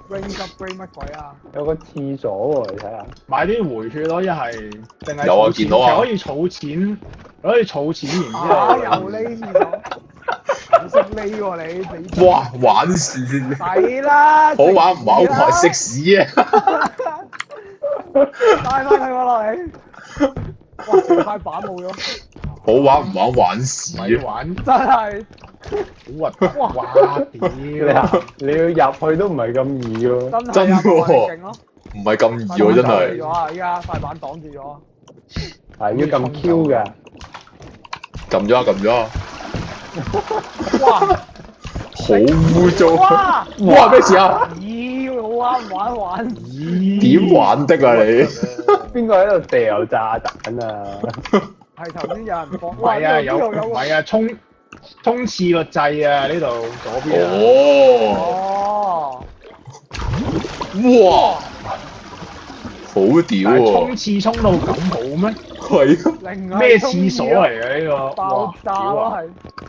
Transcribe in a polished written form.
range upgrade 乜鬼啊？有個廁所喎，你睇下。買啲回血咯，一係定係有啊儲錢，見到啊其實可以儲錢，可以儲錢，然之啊！後又呢廁所，好識呢喎你。哇！玩屎，抵啦！好玩唔玩好食屎啊！帶翻佢落嚟。哇！成塊板冇咗，好玩唔玩玩屎啊！咪玩真係。好核突！哇！屌！你要入去都唔係咁易喎。真係啊！真喎冇人勁咯。唔係咁易喎，真係。擋住咗啊！依家塊板擋住咗。係要撳 Q 㗎。撳咗啊！撳咗啊！哇！好污糟！哇！哇！咩事啊？咦！好玩唔玩玩？點玩的啊你？邊個喺度掉炸彈啊？係頭先有人放。唔係啊，唔係啊，衝刺個掣啊！呢度左邊啊。哦！哦。哇！好屌但係喎！衝刺衝到咁好咩？係啊！另外咩廁所嚟嘅呢個？爆炸咯哇屌啊係。